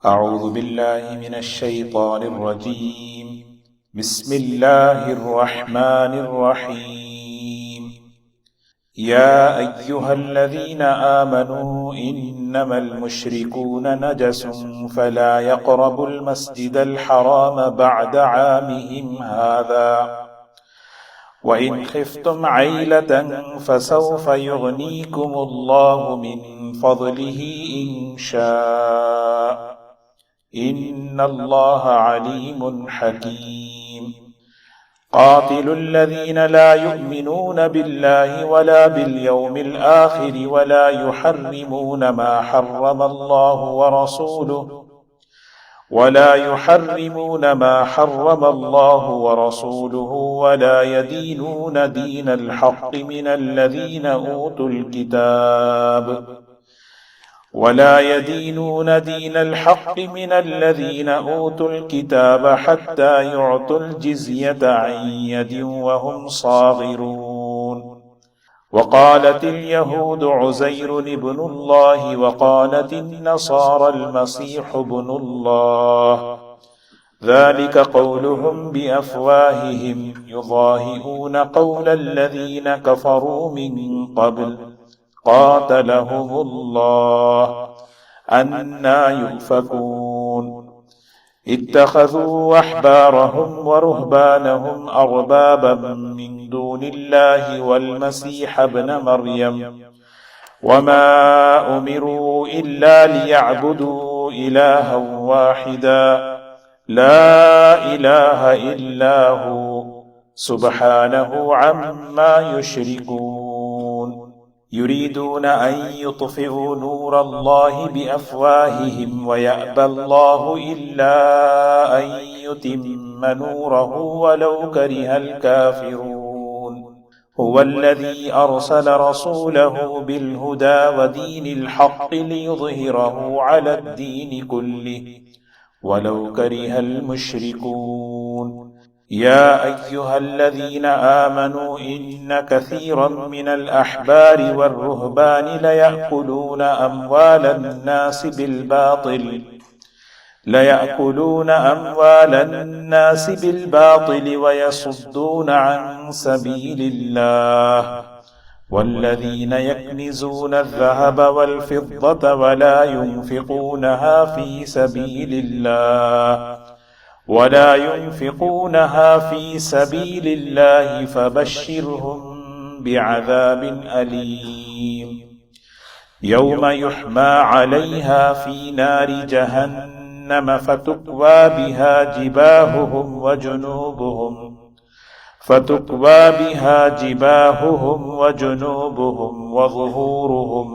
أعوذ بالله من الشيطان الرجيم. بسم الله الرحمن الرحيم. يا أيها الذين آمنوا إنما المشركون نجس فلا يقربوا المسجد الحرام بعد عامهم هذا وإن خفتم عيلة فسوف يغنيكم الله من فضله إن شاء إن الله عليم حكيم. قاتلوا الذين لا يؤمنون بالله ولا باليوم الآخر ولا يحرمون ما حرم الله ورسوله ولا يدينون دين الحق من الذين أوتوا الكتاب حتى يعطوا الجزية عن يد وهم صاغرون. وقالت اليهود عزير ابن الله وقالت النصارى المسيح ابن الله ذلك قولهم بأفواههم يضاهئون قول الذين كفروا من قبل قاتلهم الله أنى يؤفكون. اتخذوا أحبارهم ورهبانهم أربابا من دون الله والمسيح ابن مريم وما أمروا إلا ليعبدوا إلها واحدا لا إله إلا هو سبحانه عما يشركون. يريدون أن يطفئوا نور الله بأفواههم ويأبى الله إلا أن يتم نوره ولو كره الكافرون. هو الذي أرسل رسوله بالهدى ودين الحق ليظهره على الدين كله ولو كره المشركون. يا أيها الذين آمنوا إن كثيرا من الأحبار والرهبان ليأكلون أموال الناس بالباطل ويصدون عن سبيل الله. والذين يكنزون الذهب والفضة ولا ينفقونها في سبيل الله فبشرهم بعذاب أليم. يوم يحمى عليها في نار جهنم فتكوى بها جباههم وجنوبهم وظهورهم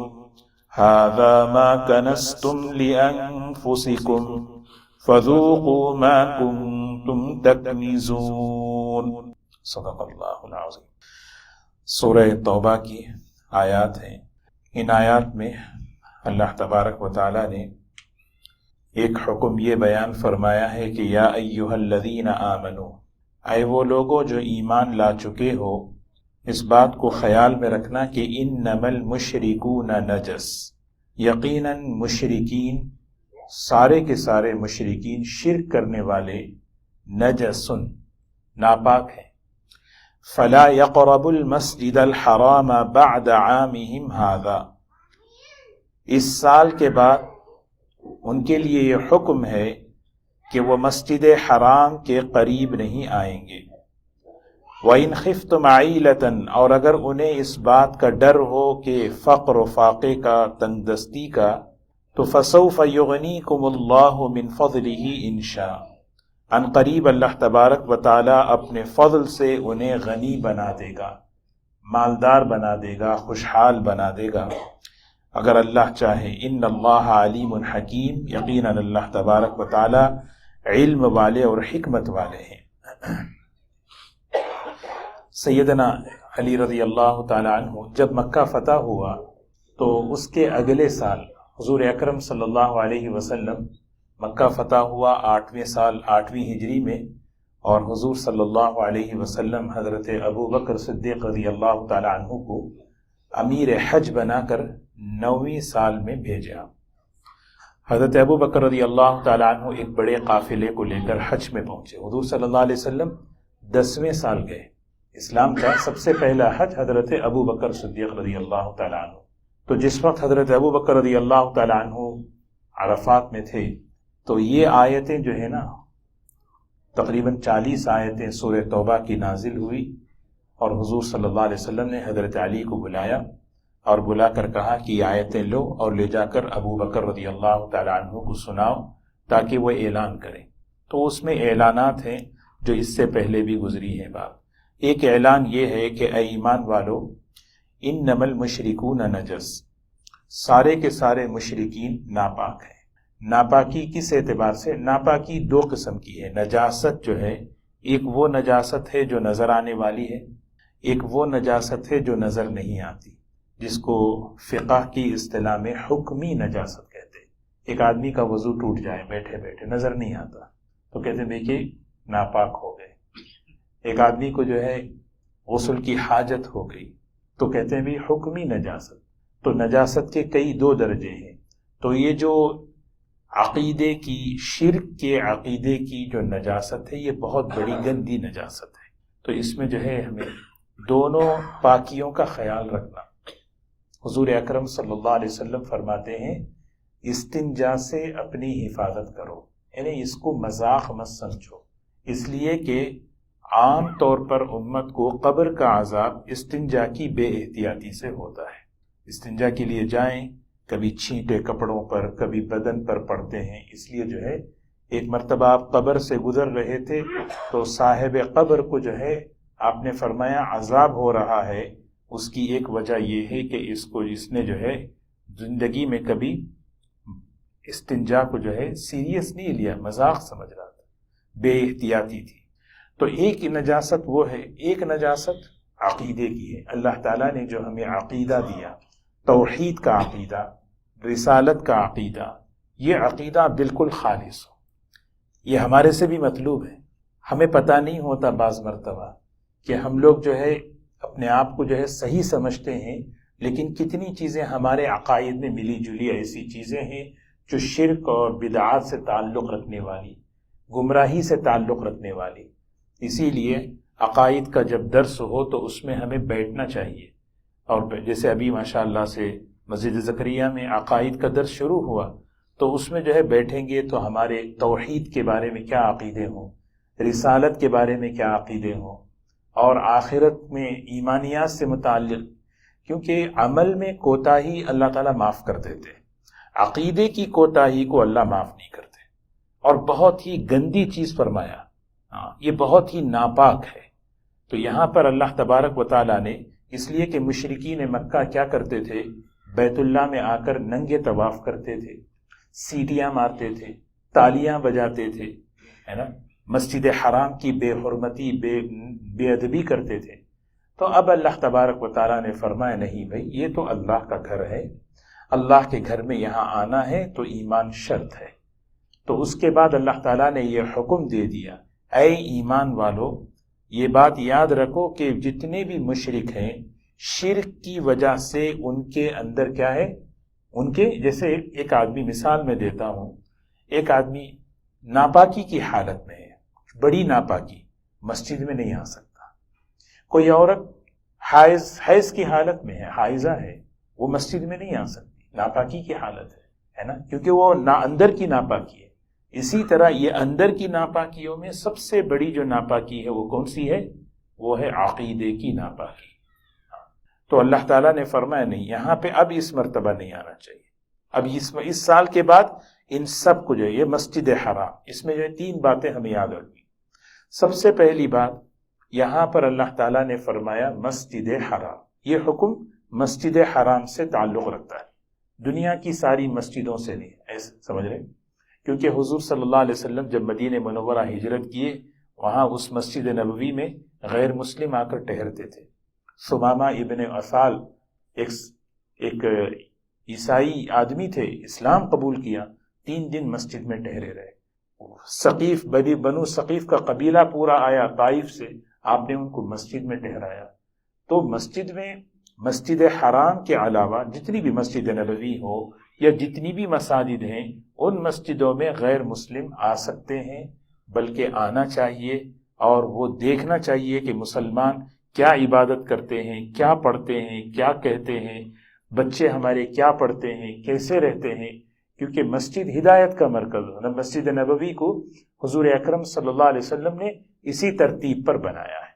هذا ما كنزتم لأنفسكم فذوقوا ما كنتم تكنزون. صدق اللہ العظیم. سورہ توبہ کی آیات ہیں. ان آیات میں اللہ تبارک و تعالی نے ایک حکم یہ بیان فرمایا ہے کہ یا ایھا الذین آمنو، اے وہ لوگوں جو ایمان لا چکے ہو، اس بات کو خیال میں رکھنا کہ انما المشرکون نجس، یقیناً مشرکین، سارے کے سارے مشرکین، شرک کرنے والے، نجسن، ناپاک ہیں. فلا يقربوا المسجد الحرام بعد عامهم هذا، اس سال کے بعد ان کے لیے یہ حکم ہے کہ وہ مسجد حرام کے قریب نہیں آئیں گے. وَإِنْ خِفْتُمْ عَيْلَةً، اور اگر انہیں اس بات کا ڈر ہو کہ فقر و فاقے کا، تنگ دستی کا، تو فَسَوْفَ يُغْنِيكُمُ اللَّهُ مِنْ فَضْلِهِ إِنْ شَاءَ، ان قریب اللہ تبارک و تعالی اپنے فضل سے انہیں غنی بنا دے گا، مالدار بنا دے گا، خوشحال بنا دے گا اگر اللہ چاہے. ان اللہ علیم حکیم، یقیناً اللہ تبارک و تعالی علم والے اور حکمت والے ہیں. سیدنا علی رضی اللہ تعالی عنہ جب مکہ فتح ہوا تو اس کے اگلے سال حضور اکرم صلی اللہ علیہ وسلم، مکہ فتح ہوا 8ویں سال 8ویں ہجری میں، اور حضور صلی اللہ علیہ وسلم حضرت ابو بکر صدیق رضی اللہ تعالی عنہ کو امیر حج بنا کر 9ویں سال میں بھیجا. حضرت ابو بکر رضی اللہ تعالیٰ عنہ ایک بڑے قافلے کو لے کر حج میں پہنچے. حضور صلی اللہ علیہ وسلم 10ویں سال گئے. اسلام کا سب سے پہلا حج حضرت ابو بکر صدیق رضی اللہ تعالیٰ عنہ. تو جس وقت حضرت ابو بکر رضی اللہ تعالیٰ عنہ عرفات میں تھے تو یہ آیتیں جو ہے نا تقریباً 40 آیتیں سورہ توبہ کی نازل ہوئی، اور حضور صلی اللہ علیہ وسلم نے حضرت علی کو بلایا اور بلا کر کہا کہ یہ آیتیں لو اور لے جا کر ابو بکر رضی اللہ تعالیٰ عنہ کو سناؤ تاکہ وہ اعلان کریں. تو اس میں اعلانات ہیں جو اس سے پہلے بھی گزری ہیں بات. ایک اعلان یہ ہے کہ اے ایمان والو، انما المشرکون نجس، سارے کے سارے مشرکین ناپاک ہیں. ناپاکی کس اعتبار سے؟ ناپاکی 2 قسم کی ہے. نجاست جو ہے، ایک وہ نجاست ہے جو نظر آنے والی ہے، ایک وہ نجاست ہے جو نظر نہیں آتی، جس کو فقہ کی اصطلاح میں حکمی نجاست کہتے ہیں. ایک آدمی کا وضو ٹوٹ جائے بیٹھے بیٹھے، نظر نہیں آتا، تو کہتے ہیں دیکھیے ناپاک ہو گئے. ایک آدمی کو جو ہے غسل کی حاجت ہو گئی تو کہتے ہیں بھی حکمی نجاست. تو نجاست کے کئی 2 درجے ہیں. تو یہ جو عقیدے کی، شرک کے عقیدے کی جو نجاست ہے، یہ بہت بڑی گندی نجاست ہے. تو اس میں جو ہے ہمیں دونوں پاکیوں کا خیال رکھنا. حضور اکرم صلی اللہ علیہ وسلم فرماتے ہیں استنجا سے اپنی حفاظت کرو، یعنی اس کو مذاق مت سمجھو، اس لیے کہ عام طور پر امت کو قبر کا عذاب استنجا کی بے احتیاطی سے ہوتا ہے. استنجا کے لیے جائیں، کبھی چھینٹے کپڑوں پر، کبھی بدن پر پڑتے ہیں. اس لیے جو ہے ایک مرتبہ آپ قبر سے گزر رہے تھے تو صاحب قبر کو جو ہے آپ نے فرمایا عذاب ہو رہا ہے. اس کی ایک وجہ یہ ہے کہ اس نے جو ہے زندگی میں کبھی استنجا کو جو ہے سیریس نہیں لیا، مذاق سمجھ رہا تھا، بے احتیاطی تھی. تو ایک نجاست وہ ہے. ایک نجاست عقیدے کی ہے. اللہ تعالیٰ نے جو ہمیں عقیدہ دیا، توحید کا عقیدہ، رسالت کا عقیدہ، یہ عقیدہ بالکل خالص ہو. یہ ہمارے سے بھی مطلوب ہے. ہمیں پتہ نہیں ہوتا بعض مرتبہ کہ ہم لوگ جو ہے اپنے آپ کو جو ہے صحیح سمجھتے ہیں، لیکن کتنی چیزیں ہمارے عقائد میں ملی جلی ایسی چیزیں ہیں جو شرک اور بدعات سے تعلق رکھنے والی، گمراہی سے تعلق رکھنے والی. اسی لیے عقائد کا جب درس ہو تو اس میں ہمیں بیٹھنا چاہیے. اور جیسے ابھی ماشاءاللہ سے مسجد زکریا میں عقائد کا درس شروع ہوا تو اس میں جو ہے بیٹھیں گے تو ہمارے توحید کے بارے میں کیا عقیدے ہوں، رسالت کے بارے میں کیا عقیدے ہوں، اور آخرت میں ایمانیات سے متعلق، کیونکہ عمل میں کوتاہی اللہ تعالیٰ معاف کر دیتے، عقیدے کی کوتاہی کو اللہ معاف نہیں کرتے. اور بہت ہی گندی چیز فرمایا، یہ بہت ہی ناپاک ہے. تو یہاں پر اللہ تبارک و تعالیٰ نے، اس لیے کہ مشرکین مکہ کیا کرتے تھے، بیت اللہ میں آ کر ننگے طواف کرتے تھے، سیٹیاں مارتے تھے، تالیاں بجاتے تھے، ہے نا، مسجد حرام کی بے حرمتی، بے ادبی کرتے تھے. تو اب اللہ تبارک و تعالیٰ نے فرمایا نہیں بھائی، یہ تو اللہ کا گھر ہے، اللہ کے گھر میں یہاں آنا ہے تو ایمان شرط ہے. تو اس کے بعد اللہ تعالیٰ نے یہ حکم دے دیا، اے ایمان والو، یہ بات یاد رکھو کہ جتنے بھی مشرک ہیں، شرک کی وجہ سے ان کے اندر کیا ہے، ان کے جیسے ایک آدمی، مثال میں دیتا ہوں، ایک آدمی ناپاکی کی حالت میں ہے، بڑی ناپاکی، مسجد میں نہیں آ سکتا. کوئی عورت حیض کی حالت میں ہے، حائضہ ہے، وہ مسجد میں نہیں آ سکتی، ناپاکی کی حالت ہے نا، کیونکہ وہ اندر کی ناپاکی ہے. اسی طرح یہ اندر کی ناپاکیوں میں سب سے بڑی جو ناپاکی ہے وہ کون سی ہے؟ وہ ہے عقیدے کی ناپاکی. تو اللہ تعالیٰ نے فرمایا نہیں، یہاں پہ اب اس مرتبہ نہیں آنا چاہیے. اب اس سال کے بعد ان سب کو جو ہے، یہ مسجد حرام، اس میں جو ہے 3 باتیں ہمیں یاد رکھنی. سب سے پہلی بات، یہاں پر اللہ تعالیٰ نے فرمایا مسجد حرام. یہ حکم مسجد حرام سے تعلق رکھتا ہے، دنیا کی ساری مسجدوں سے نہیں. ایسے سمجھ رہے؟ کیونکہ حضور صلی اللہ علیہ وسلم جب مدینہ منورہ ہجرت کیے، وہاں اس مسجد نبوی میں غیر مسلم آ کر ٹھہرتے تھے. ثمامہ ابن عسال ایک عیسائی آدمی تھے، اسلام قبول کیا، 3 دن مسجد میں ٹھہرے رہے. ثقیف، بنو ثقیف کا قبیلہ پورا آیا طائف سے، آپ نے ان کو مسجد میں ٹھہرایا. تو مسجد میں، مسجد حرام کے علاوہ جتنی بھی مسجد نبوی ہو یا جتنی بھی مساجد ہیں ان مسجدوں میں غیر مسلم آ سکتے ہیں، بلکہ آنا چاہیے اور وہ دیکھنا چاہیے کہ مسلمان کیا عبادت کرتے ہیں، کیا پڑھتے ہیں، کیا کہتے ہیں، بچے ہمارے کیا پڑھتے ہیں، کیسے رہتے ہیں، کیونکہ مسجد ہدایت کا مرکز ہے۔ مسجد نبوی کو حضور اکرم صلی اللہ علیہ وسلم نے اسی ترتیب پر بنایا ہے،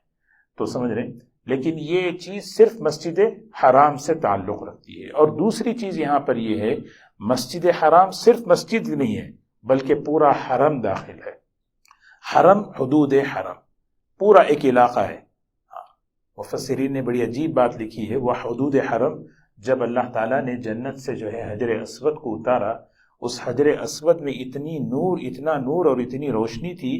تو سمجھ رہے ہیں۔ لیکن یہ چیز صرف مسجد حرام سے تعلق رکھتی ہے۔ اور دوسری چیز یہاں پر یہ ہے، مسجد حرام صرف مسجد نہیں ہے بلکہ پورا حرم داخل ہے۔ حرم، حدود حرم، پورا ایک علاقہ ہے۔ مفسرین نے بڑی عجیب بات لکھی ہے، وہ حدود حرم، جب اللہ تعالیٰ نے جنت سے جو ہے حجر اسود کو اتارا، اس حجر اسود میں اتنا نور اور اتنی روشنی تھی،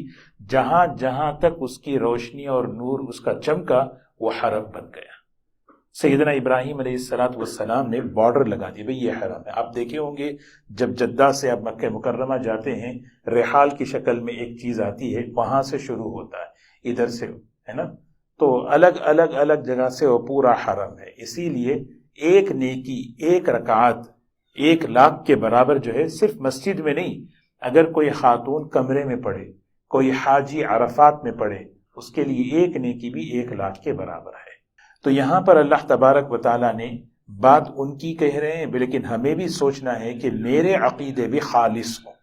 جہاں جہاں تک اس کی روشنی اور نور اس کا چمکا وہ حرم بن گیا۔ سیدنا ابراہیم علیہ السلام نے بارڈر لگا دی، بھئی یہ حرم ہے۔ آپ دیکھے ہوں گے جب جدہ سے آپ مکہ مکرمہ جاتے ہیں، رحال کی شکل میں ایک چیز آتی ہے، وہاں سے شروع ہوتا ہے، ادھر سے ہے نا، تو الگ جگہ سے وہ پورا حرم ہے۔ اسی لیے ایک نیکی، ایک رکعت 1,00,000 کے برابر جو ہے صرف مسجد میں نہیں، اگر کوئی خاتون کمرے میں پڑھے، کوئی حاجی عرفات میں پڑھے، اس کے لیے ایک نیکی بھی 1,00,000 کے برابر ہے۔ تو یہاں پر اللہ تبارک و تعالیٰ نے بات ان کی کہہ رہے ہیں، لیکن ہمیں بھی سوچنا ہے کہ میرے عقیدے بھی خالص ہوں،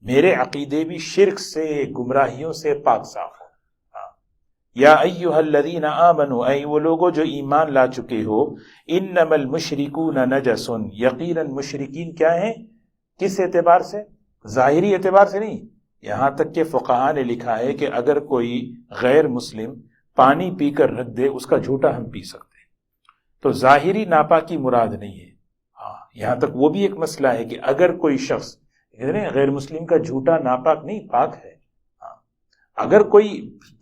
میرے عقیدے بھی شرک سے، گمراہیوں سے پاک صاف ہوں۔ یا ایھا الذین آمنوا، اے وہ لوگوں جو ایمان لا چکے ہو، انما المشرکون نجس، یقیناً مشرکین کیا ہیں؟ کس اعتبار سے؟ ظاہری اعتبار سے نہیں، یہاں تک کہ فقہاء نے لکھا ہے کہ اگر کوئی غیر مسلم پانی پی کر رکھ دے، اس کا جھوٹا ہم پی سکتے ہیں، تو ظاہری ناپاکی مراد نہیں ہے۔ یہاں تک وہ بھی ایک مسئلہ ہے کہ اگر کوئی شخص غیر مسلم کا جھوٹا ناپاک نہیں، پاک ہے، اگر کوئی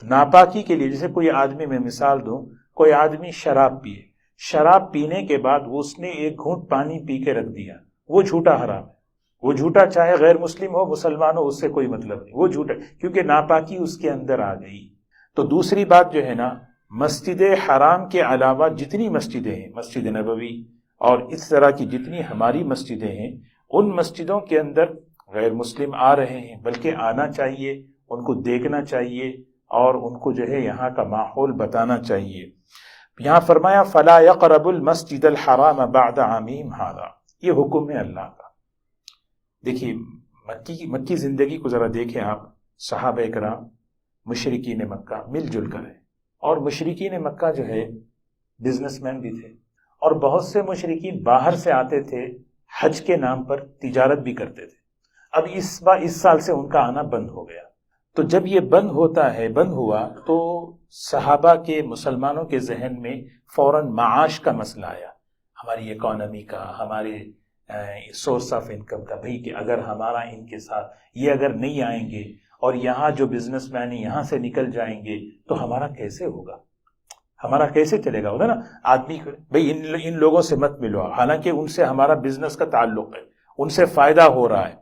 ناپاکی کے لیے، جیسے کوئی آدمی، میں مثال دوں، کوئی آدمی شراب پیے، شراب پینے کے بعد اس نے ایک گھونٹ پانی پی کے رکھ دیا، وہ جھوٹا حرام ہے۔ وہ جھوٹا چاہے غیر مسلم ہو مسلمان ہو، اس سے کوئی مطلب نہیں، وہ جھوٹا، کیونکہ ناپاکی اس کے اندر آ گئی۔ تو دوسری بات جو ہے نا، مسجد حرام کے علاوہ جتنی مسجدیں ہیں، مسجد نبوی اور اس طرح کی جتنی ہماری مسجدیں ہیں، ان مسجدوں کے اندر غیر مسلم آ رہے ہیں، بلکہ آنا چاہیے، ان کو دیکھنا چاہیے اور ان کو جو ہے یہاں کا ماحول بتانا چاہیے۔ یہاں فرمایا فَلَا يَقْرَبُ الْمَسْجِدَ الْحَرَامَ بَعْدَ عَامِهِمْ هَذَا، یہ حکم ہے اللہ کا۔ دیکھیے مکی زندگی کو ذرا دیکھیں آپ، صحابہ کرام، مشرکین مکہ مل جل کر ہیں، اور مشرکین مکہ جو ہے بزنس مین بھی تھے، اور بہت سے مشرکین باہر سے آتے تھے، حج کے نام پر تجارت بھی کرتے تھے۔ اب اس سال سے ان کا آنا بند ہو گیا۔ تو جب یہ بند ہوا تو صحابہ کے، مسلمانوں کے ذہن میں فوراً معاش کا مسئلہ آیا، ہماری اکانومی کا، ہمارے سورس آف انکم کا، بھئی کہ اگر ہمارا ان کے ساتھ یہ اگر نہیں آئیں گے اور یہاں جو بزنس مین یہاں سے نکل جائیں گے تو ہمارا کیسے ہوگا، ہمارا کیسے چلے گا؟ ہوگا نا آدمی، بھئی ان لوگوں سے مت ملو، حالانکہ ان سے ہمارا بزنس کا تعلق ہے، ان سے فائدہ ہو رہا ہے۔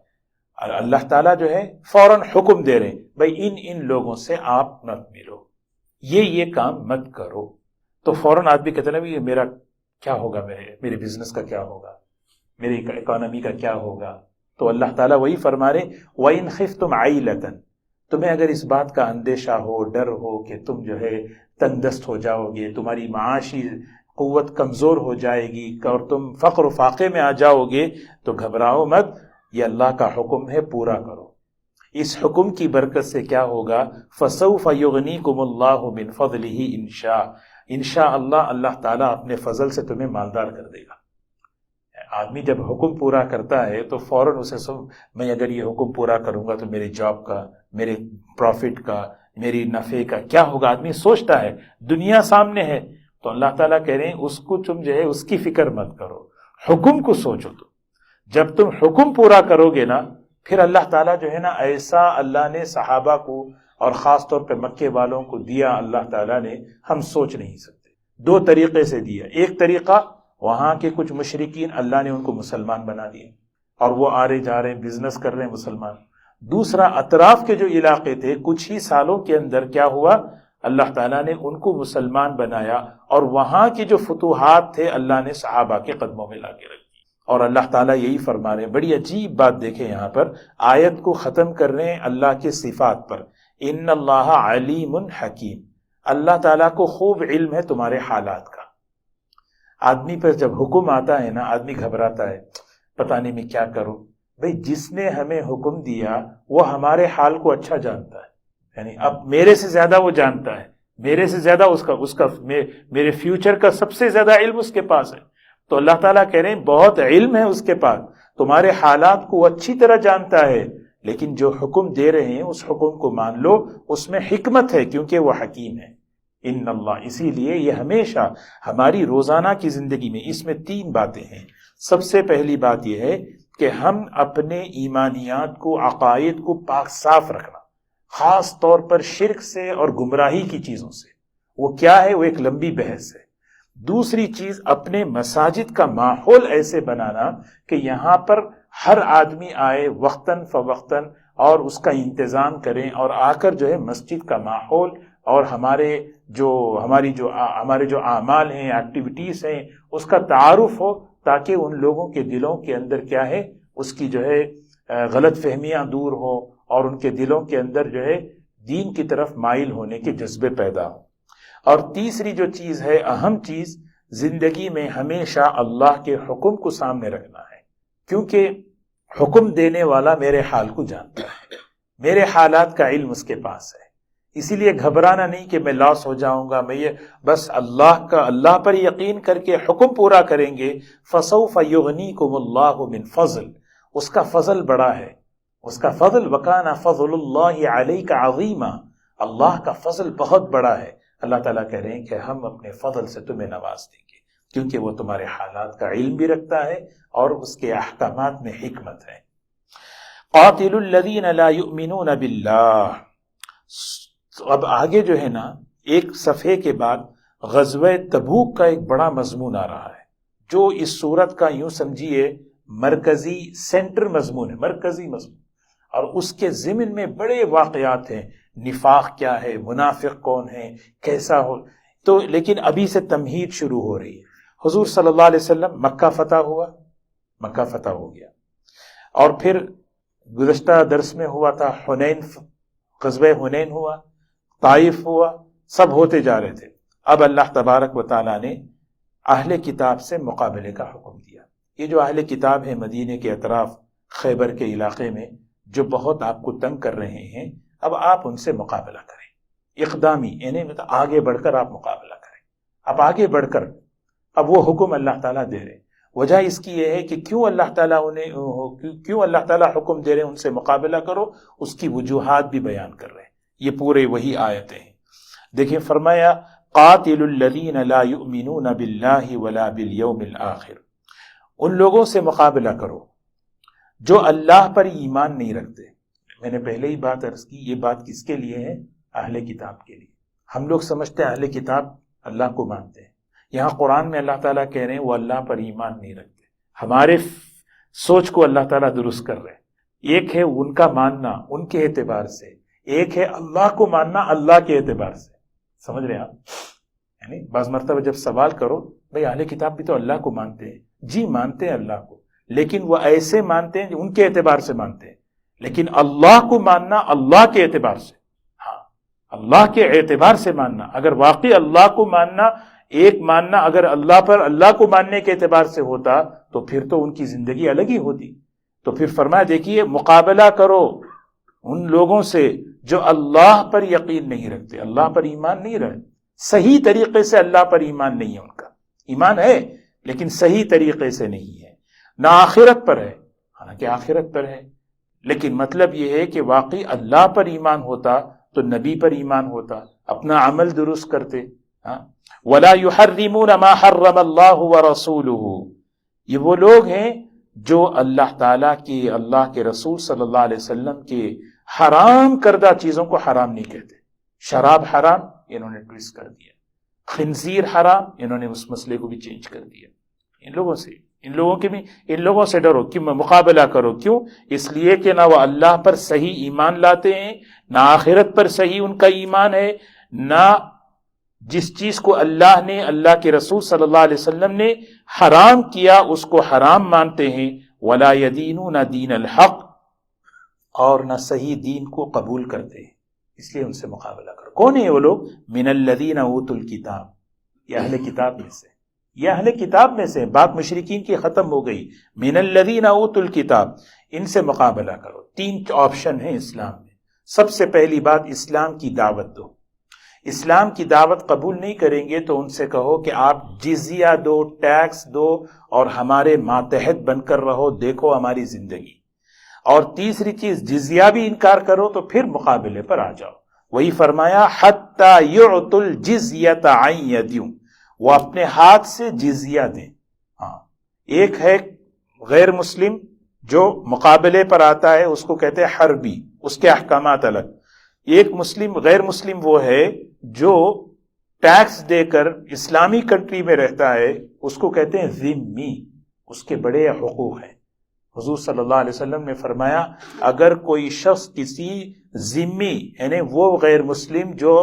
اللہ تعالیٰ جو ہے فوراً حکم دے رہے ہیں، بھئی ان لوگوں سے آپ مت ملو، یہ کام مت کرو۔ تو فوراً آدمی کہتے ہیں بھئی میرا کیا ہوگا، میرے بزنس کا کیا ہوگا، میری اکانومی کا کیا ہوگا؟ تو اللہ تعالیٰ وہی فرما رہے وَإِنْ خِفْتُمْ عَيْلَةً، تمہیں اگر اس بات کا اندیشہ ہو، ڈر ہو کہ تم جو ہے تنگ دست ہو جاؤ گے، تمہاری معاشی قوت کمزور ہو جائے گی اور تم فقر و فاقے میں آ جاؤ گے، تو گھبراؤ مت، یہ اللہ کا حکم ہے، پورا کرو۔ اس حکم کی برکت سے کیا ہوگا؟ فَسَوْفَ يُغْنِيكُمُ اللَّهُ مِنْ فَضْلِهِ إِنْ شَاءَ، انشاءاللہ اللہ تعالیٰ اپنے فضل سے تمہیں مالدار کر دے گا۔ آدمی جب حکم پورا کرتا ہے تو فوراً اسے میں اگر یہ حکم پورا کروں گا تو میری جاب کا، میرے پروفٹ کا، میری نفع کا کیا ہوگا، آدمی سوچتا ہے، دنیا سامنے ہے۔ تو اللہ تعالیٰ کہہ رہے ہیں اس کو تم جو ہے اس کی فکر مت کرو، حکم کو سوچو۔ تو جب تم حکم پورا کرو گے نا، پھر اللہ تعالیٰ جو ہے نا، ایسا اللہ نے صحابہ کو اور خاص طور پہ مکے والوں کو دیا، اللہ تعالیٰ نے، ہم سوچ نہیں سکتے۔ دو طریقے سے دیا، ایک طریقہ وہاں کے کچھ مشرکین اللہ نے ان کو مسلمان بنا دیے اور وہ آ رہے جا رہے ہیں، بزنس کر رہے ہیں مسلمان۔ دوسرا، اطراف کے جو علاقے تھے، کچھ ہی سالوں کے اندر کیا ہوا، اللہ تعالیٰ نے ان کو مسلمان بنایا، اور وہاں کی جو فتوحات تھے اللہ نے صحابہ کے قدموں میں لا کے رکھی۔ اور اللہ تعالیٰ یہی فرما رہے ہیں. بڑی عجیب بات دیکھیں یہاں پر، آیت کو ختم کر رہے ہیں اللہ کے صفات پر. ان اللہ علیم حکیم، اللہ تعالیٰ کو خوب علم ہے تمہارے حالات کا. آدمی پر جب حکم آتا ہے نا، آدمی گھبراتا ہے، پتہ نہیں میں کیا کروں. بھئی جس نے ہمیں حکم دیا وہ ہمارے حال کو اچھا جانتا ہے، یعنی اب میرے سے زیادہ وہ جانتا ہے، میرے سے زیادہ اس کا میرے فیوچر کا سب سے زیادہ علم اس کے پاس ہے. تو اللہ تعالیٰ کہہ رہے ہیں بہت علم ہے اس کے پاس، تمہارے حالات کو وہ اچھی طرح جانتا ہے، لیکن جو حکم دے رہے ہیں اس حکم کو مان لو، اس میں حکمت ہے کیونکہ وہ حکیم ہے. ان اللہ، اسی لیے یہ ہمیشہ ہماری روزانہ کی زندگی میں اس میں 3 باتیں ہیں. سب سے پہلی بات یہ ہے کہ ہم اپنے ایمانیات کو، عقائد کو پاک صاف رکھنا، خاص طور پر شرک سے اور گمراہی کی چیزوں سے. وہ کیا ہے؟ وہ ایک لمبی بحث ہے. دوسری چیز، اپنے مساجد کا ماحول ایسے بنانا کہ یہاں پر ہر آدمی آئے وقتاً فوقتاً اور اس کا انتظام کریں، اور آ کر جو ہے مسجد کا ماحول اور ہمارے جو اعمال ہیں، ایکٹیویٹیز ہیں، اس کا تعارف ہو، تاکہ ان لوگوں کے دلوں کے اندر کیا ہے، اس کی جو ہے غلط فہمیاں دور ہو، اور ان کے دلوں کے اندر جو ہے دین کی طرف مائل ہونے کے جذبے پیدا ہوں. اور تیسری جو چیز ہے، اہم چیز، زندگی میں ہمیشہ اللہ کے حکم کو سامنے رکھنا ہے، کیونکہ حکم دینے والا میرے حال کو جانتا ہے، میرے حالات کا علم اس کے پاس ہے. اسی لیے گھبرانا نہیں کہ میں لاس ہو جاؤں گا، میں یہ بس اللہ پر یقین کر کے حکم پورا کریں گے. فَسَوْفَ يُغْنِيكُمُ اللَّهُ مِنْ فضل، اس کا فضل بڑا ہے، اس کا فضل. وَكَانَ فَضْلُ اللَّهِ عَلَيْكَ عَظِيمًا، اللہ کا فضل بہت بڑا ہے. اللہ تعالیٰ کہہ رہے ہیں کہ ہم اپنے فضل سے تمہیں نواز دیں گے، کیونکہ وہ تمہارے حالات کا علم بھی رکھتا ہے اور اس کے احکامات میں حکمت ہے. قَاتِلُوا الَّذِينَ لَا يُؤْمِنُونَ بِاللَّهِ. اب آگے جو ہے نا، ایک صفحے کے بعد غزوہ تبوک کا ایک بڑا مضمون آ رہا ہے، جو اس صورت کا یوں سمجھیے مرکزی سینٹر مضمون ہے، مرکزی مضمون. اور اس کے ضمن میں بڑے واقعات ہیں، نفاق کیا ہے، منافق کون ہے، کیسا ہو. تو لیکن ابھی سے تمہید شروع ہو رہی ہے. حضور صلی اللہ علیہ وسلم مکہ فتح ہوا، مکہ فتح ہو گیا، اور پھر گزشتہ درس میں ہوا تھا حنین، غزوہ حنین ہوا، طائف ہوا، سب ہوتے جا رہے تھے. اب اللہ تبارک و تعالیٰ نے اہل کتاب سے مقابلے کا حکم دیا. یہ جو اہل کتاب ہے مدینے کے اطراف خیبر کے علاقے میں، جو بہت آپ کو تنگ کر رہے ہیں، اب آپ ان سے مقابلہ کریں. اقدامی یعنی مطلب آگے بڑھ کر آپ مقابلہ کریں. اب آگے بڑھ کر اب وہ حکم اللہ تعالیٰ دے رہے. وجہ اس کی یہ ہے کہ کیوں اللہ تعالیٰ حکم دے رہے ان سے مقابلہ کرو، اس کی وجوہات بھی بیان کر رہے ہیں. یہ پورے وہی آیتیں ہیں. دیکھیں فرمایا قاتلوا الذین لا یؤمنون باللہ ولا بالیوم الآخر، ان لوگوں سے مقابلہ کرو جو اللہ پر ایمان نہیں رکھتے. میں نے پہلے ہی بات عرض کی، یہ بات کس کے لیے ہے؟ اہل کتاب کے لیے. ہم لوگ سمجھتے ہیں اہل کتاب اللہ کو مانتے ہیں. یہاں قرآن میں اللہ تعالیٰ کہہ رہے ہیں وہ اللہ پر ایمان نہیں رکھتے. ہمارے سوچ کو اللہ تعالیٰ درست کر رہے ہیں. ایک ہے ان کا ماننا ان کے اعتبار سے، ایک ہے اللہ کو ماننا اللہ کے اعتبار سے. سمجھ رہے ہیں آپ؟ یعنی بعض مرتبہ جب سوال کرو بھئی اہل کتاب بھی تو اللہ کو مانتے ہیں، جی مانتے ہیں اللہ کو، لیکن وہ ایسے مانتے ہیں ان کے اعتبار سے مانتے ہیں. لیکن اللہ کو ماننا اللہ کے اعتبار سے، ہاں اللہ کے اعتبار سے ماننا. اگر واقعی اللہ کو ماننا، ایک ماننا اگر اللہ کو ماننے کے اعتبار سے ہوتا تو پھر تو ان کی زندگی الگ ہی ہوتی. تو پھر فرمایا دیکھیے مقابلہ کرو ان لوگوں سے جو اللہ پر یقین نہیں رکھتے، اللہ پر ایمان نہیں رہے، صحیح طریقے سے اللہ پر ایمان نہیں ہے. ان کا ایمان ہے لیکن صحیح طریقے سے نہیں ہے. نہ آخرت پر ہے، حالانکہ آخرت پر ہے، لیکن مطلب یہ ہے کہ واقعی اللہ پر ایمان ہوتا تو نبی پر ایمان ہوتا، اپنا عمل درست کرتے. وَلَا يُحَرِّمُونَ مَا حَرَّمَ اللَّهُ وَرَسُولُهُ، یہ وہ لوگ ہیں جو اللہ تعالیٰ کی، اللہ کے رسول صلی اللہ علیہ وسلم کے حرام کردہ چیزوں کو حرام نہیں کہتے. شراب حرام، انہوں نے ٹویسٹ کر دیا. خنزیر حرام، انہوں نے اس مسئلے کو بھی چینج کر دیا. ان لوگوں سے ڈرو، کہ مقابلہ کرو. کیوں؟ اس لیے کہ نہ وہ اللہ پر صحیح ایمان لاتے ہیں، نہ آخرت پر صحیح ان کا ایمان ہے، نہ جس چیز کو اللہ نے، اللہ کے رسول صلی اللہ علیہ وسلم نے حرام کیا اس کو حرام مانتے ہیں. ولا يدینون دین الحق، اور نہ صحیح دین کو قبول کرتے ہیں، اس لیے ان سے مقابلہ کرو. کون ہیں وہ لوگ؟ من الذین اوتوا الکتاب، یہ اہل کتاب میں سے، یہ اہل کتاب میں سے. بات مشرکین کی ختم ہو گئی. من الذین اوتوا الکتاب، ان سے مقابلہ کرو. 3 آپشن ہیں اسلام میں. سب سے پہلی بات، اسلام کی دعوت دو. اسلام کی دعوت قبول نہیں کریں گے تو ان سے کہو کہ آپ جزیہ دو، ٹیکس دو اور ہمارے ماتحت بن کر رہو، دیکھو ہماری زندگی. اور تیسری چیز، جزیہ بھی انکار کرو تو پھر مقابلے پر آ جاؤ. وہی فرمایا حتی یعطوا الجزیۃ عن ید، وہ اپنے ہاتھ سے جزیہ دیں. ہاں، ایک ہے غیر مسلم جو مقابلے پر آتا ہے، اس کو کہتے ہیں حربی، اس کے احکامات الگ. ایک مسلم، غیر مسلم وہ ہے جو ٹیکس دے کر اسلامی کنٹری میں رہتا ہے، اس کو کہتے ہیں ذمی، اس کے بڑے حقوق ہیں. حضور صلی اللہ علیہ وسلم نے فرمایا اگر کوئی شخص کسی ذمی، یعنی وہ غیر مسلم جو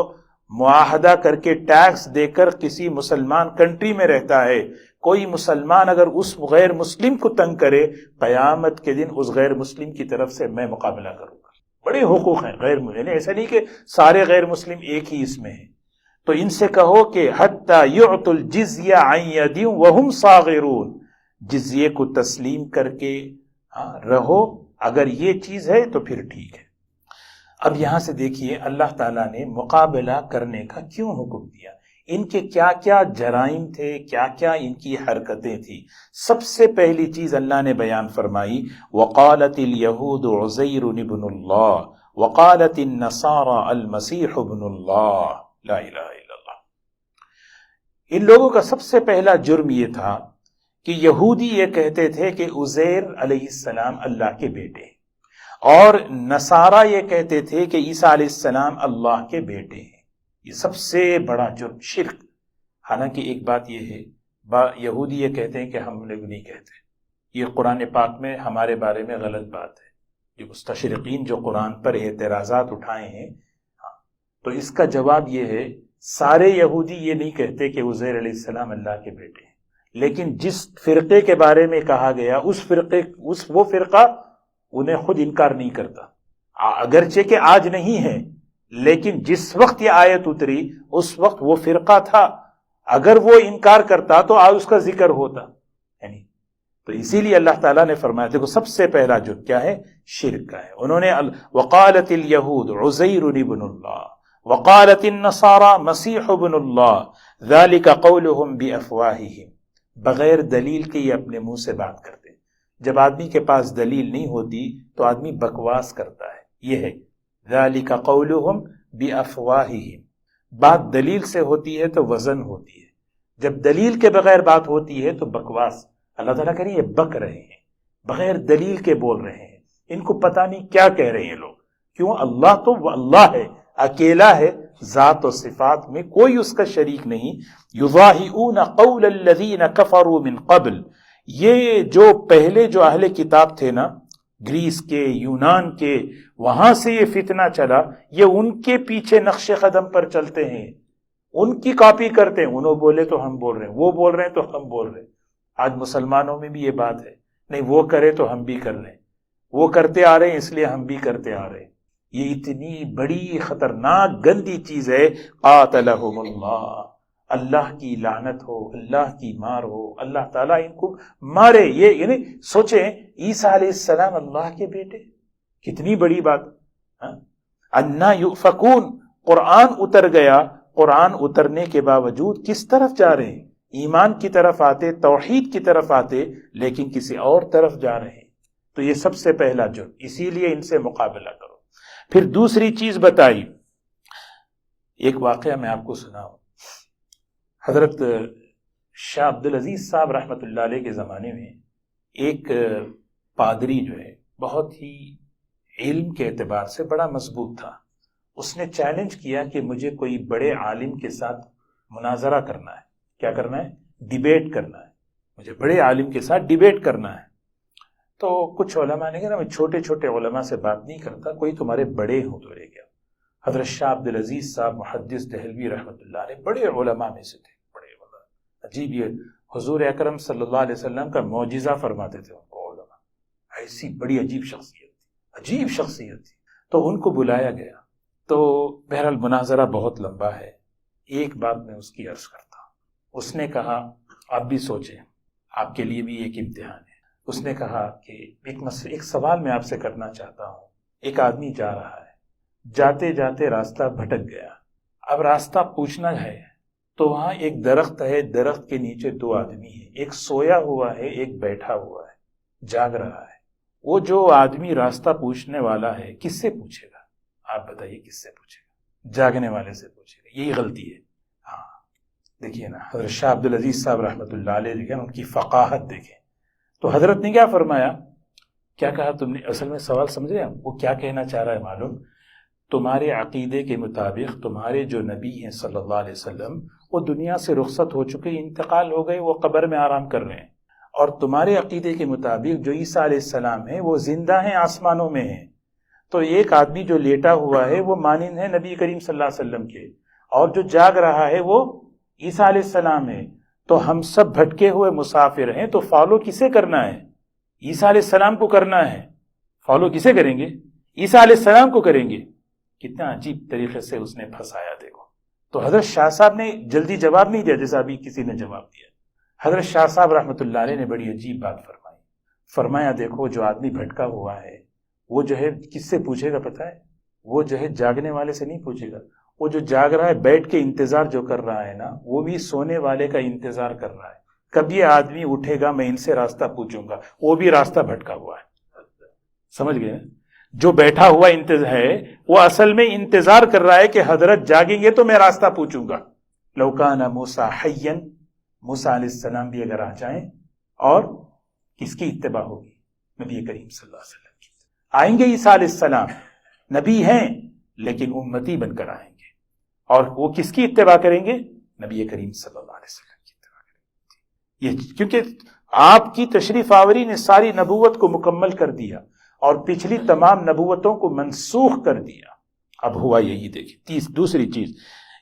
معاہدہ کر کے ٹیکس دے کر کسی مسلمان کنٹری میں رہتا ہے، کوئی مسلمان اگر اس غیر مسلم کو تنگ کرے، قیامت کے دن اس غیر مسلم کی طرف سے میں مقابلہ کروں گا. بڑے حقوق ہیں غیر مسلم، ایسا نہیں کہ سارے غیر مسلم ایک ہی اس میں ہیں. تو ان سے کہو کہ حتی یعطوا الجزیہ عن ید وہم صاغرون، جزیے کو تسلیم کر کے رہو. اگر یہ چیز ہے تو پھر ٹھیک ہے. اب یہاں سے دیکھیے اللہ تعالیٰ نے مقابلہ کرنے کا کیوں حکم دیا، ان کے کیا کیا جرائم تھے، کیا کیا ان کی حرکتیں تھیں. سب سے پہلی چیز اللہ نے بیان فرمائی، وقالت الیہود عزیر ابن اللہ وقالت النصارى المسیح ابن اللہ. لا الہ الا اللہ. ان لوگوں کا سب سے پہلا جرم یہ تھا کہ یہودی یہ کہتے تھے کہ عزیر علیہ السلام اللہ کے بیٹے، اور نصارہ یہ کہتے تھے کہ عیسیٰ علیہ السلام اللہ کے بیٹے ہیں. یہ سب سے بڑا جرم شرک. حالانکہ ایک بات یہ ہے، یہودی یہ کہتے ہیں کہ ہم لوگ نہیں کہتے، یہ قرآن پاک میں ہمارے بارے میں غلط بات ہے. جو مستشرقین جو قرآن پر اعتراضات اٹھائے ہیں، تو اس کا جواب یہ ہے سارے یہودی یہ نہیں کہتے کہ عزیر علیہ السلام اللہ کے بیٹے ہیں، لیکن جس فرقے کے بارے میں کہا گیا وہ فرقہ انہیں خود انکار نہیں کرتا، اگرچہ کہ آج نہیں ہے، لیکن جس وقت یہ آیت اتری اس وقت وہ فرقہ تھا. اگر وہ انکار کرتا تو آج اس کا ذکر ہوتا. یعنی تو اسی لیے اللہ تعالیٰ نے فرمایا، دیکھو سب سے پہلا جو کیا ہے، شرک کا ہے. انہوں نے وقالت الیہود عزیر ابن اللہ وقالت النصارى مسیح ابن اللہ ذلک قولهم بافواہہم. بغیر دلیل کے یہ اپنے منہ سے بات کرتے ہیں. جب آدمی کے پاس دلیل نہیں ہوتی تو آدمی بکواس کرتا ہے. یہ ہے ذالک قولہم بافواہہم. بات دلیل سے ہوتی ہے تو وزن ہوتی ہے، جب دلیل کے بغیر بات ہوتی ہے تو بکواس. اللہ تعالیٰ کہہ رہے ہیں یہ بک رہے ہیں، بغیر دلیل کے بول رہے ہیں، ان کو پتہ نہیں کیا کہہ رہے ہیں لوگ. کیوں؟ اللہ تو وہ اللہ ہے، اکیلا ہے، ذات و صفات میں کوئی اس کا شریک نہیں. یضاہئون قول الذین کفروا من قبل. یہ جو پہلے جو اہل کتاب تھے نا، گریس کے، یونان کے، وہاں سے یہ فتنہ چلا، یہ ان کے پیچھے نقش قدم پر چلتے ہیں، ان کی کاپی کرتے ہیں. انہوں بولے تو ہم بول رہے ہیں، وہ بول رہے ہیں تو ہم بول رہے ہیں. آج مسلمانوں میں بھی یہ بات ہے، نہیں وہ کرے تو ہم بھی کر رہے ہیں، وہ کرتے آ رہے ہیں اس لیے ہم بھی کرتے آ رہے ہیں. یہ اتنی بڑی خطرناک گندی چیز ہے. قاتلہم اللہ، اللہ کی لعنت ہو، اللہ کی مار ہو، اللہ تعالیٰ ان کو مارے. یہ یعنی سوچیں عیسیٰ علیہ السلام اللہ کے بیٹے، کتنی بڑی بات. انا یؤفکون. قرآن اتر گیا، قرآن اترنے کے باوجود کس طرف جا رہے ہیں؟ ایمان کی طرف آتے، توحید کی طرف آتے، لیکن کسی اور طرف جا رہے ہیں. تو یہ سب سے پہلا جرم، اسی لیے ان سے مقابلہ کرو. پھر دوسری چیز بتائی، ایک واقعہ میں آپ کو سناؤں. حضرت شاہ عبدالعزیز صاحب رحمۃ اللہ علیہ کے زمانے میں ایک پادری جو ہے بہت ہی علم کے اعتبار سے بڑا مضبوط تھا. اس نے چیلنج کیا کہ مجھے کوئی بڑے عالم کے ساتھ مناظرہ کرنا ہے. کیا کرنا ہے؟ ڈیبیٹ کرنا ہے. مجھے بڑے عالم کے ساتھ ڈیبیٹ کرنا ہے. تو کچھ علماء نے کہا میں چھوٹے چھوٹے علماء سے بات نہیں کرتا، کوئی تمہارے بڑے ہوں تو لے گیا. حضرت شاہ عبدالعزیز صاحب محدث دہلوی رحمۃ اللہ علیہ بڑے علماء میں سے تھے، بڑے عجیب، یہ حضور اکرم صلی اللہ علیہ وسلم کا معجزہ فرماتے تھے ان کو علماء، ایسی بڑی عجیب شخصیت تھی، تو ان کو بلایا گیا۔ تو بہرحال مناظرہ بہت لمبا ہے، ایک بات میں اس کی عرض کرتا ہوں۔ اس نے کہا آپ بھی سوچیں، آپ کے لیے بھی ایک امتحان ہے۔ اس نے کہا کہ ایک سوال میں آپ سے کرنا چاہتا ہوں۔ ایک آدمی جا رہا ہے، جاتے جاتے راستہ بھٹک گیا، اب راستہ پوچھنا ہے تو وہاں ایک درخت ہے، درخت کے نیچے دو آدمی ہیں، ایک سویا ہوا ہے، ایک بیٹھا ہوا ہے، جاگ رہا ہے۔ وہ جو آدمی راستہ پوچھنے والا ہے کس سے پوچھے گا؟ آپ بتائیے کس سے پوچھے گا؟ جاگنے والے سے پوچھے گا۔ یہی غلطی ہے۔ ہاں دیکھیے نا، حضرت شاہ عبدالعزیز صاحب رحمۃ اللہ علیہ دیکھیں، ان کی فقاہت دیکھیں۔ تو حضرت نے کیا فرمایا، کیا کہا تم نے؟ اصل میں سوال سمجھے وہ کیا کہنا چاہ رہا ہے معلوم؟ تمہارے عقیدے کے مطابق تمہارے جو نبی ہیں صلی اللہ علیہ وسلم وہ دنیا سے رخصت ہو چکے، انتقال ہو گئے، وہ قبر میں آرام کر رہے ہیں، اور تمہارے عقیدے کے مطابق جو عیسیٰ علیہ السلام ہیں وہ زندہ ہیں، آسمانوں میں ہیں۔ تو ایک آدمی جو لیٹا ہوا ہے وہ مانند ہے نبی کریم صلی اللہ علیہ وسلم کے، اور جو جاگ رہا ہے وہ عیسیٰ علیہ السلام ہے۔ تو ہم سب بھٹکے ہوئے مسافر ہیں، تو فالو کسے کرنا ہے؟ عیسیٰ علیہ السلام کو کرنا ہے۔ فالو کسے کریں گے؟ عیسیٰ علیہ السلام کو کریں گے۔ کتنا عجیب طریقے سے اس نے پھنسایا دیکھو۔ تو حضرت شاہ صاحب نے جلدی جواب نہیں دیا جیسا ابھی کسی نے جواب دیا۔ حضرت شاہ صاحب رحمۃ اللہ علیہ نے بڑی عجیب بات فرمائی۔ فرمایا دیکھو، جو آدمی بھٹکا ہوا ہے وہ جو ہے کس سے پوچھے گا پتہ ہے؟ وہ جو ہے جاگنے والے سے نہیں پوچھے گا۔ وہ جو جاگ رہا ہے، بیٹھ کے انتظار جو کر رہا ہے نا، وہ بھی سونے والے کا انتظار کر رہا ہے، کب یہ آدمی اٹھے گا میں ان سے راستہ پوچھوں گا۔ وہ بھی راستہ بھٹکا ہوا ہے، سمجھ گئے؟ جو بیٹھا ہوا انتظار ہے وہ اصل میں انتظار کر رہا ہے کہ حضرت جاگیں گے تو میں راستہ پوچھوں گا۔ لو کان موسیٰ حیا، موسیٰ علیہ السلام بھی اگر آ جائیں، اور کس کی اتباع ہوگی؟ نبی کریم صلی اللہ علیہ وسلم کی۔ آئیں گے عیسیٰ علیہ السلام، نبی ہیں لیکن امتی بن کر آئیں گے، اور وہ کس کی اتباع کریں گے؟ نبی کریم صلی اللہ علیہ وسلم کی اتباع کریں گے۔ یہ کیونکہ آپ کی تشریف آوری نے ساری نبوت کو مکمل کر دیا اور پچھلی تمام نبوتوں کو منسوخ کر دیا۔ اب ہوا یہی، دیکھیں دوسری چیز،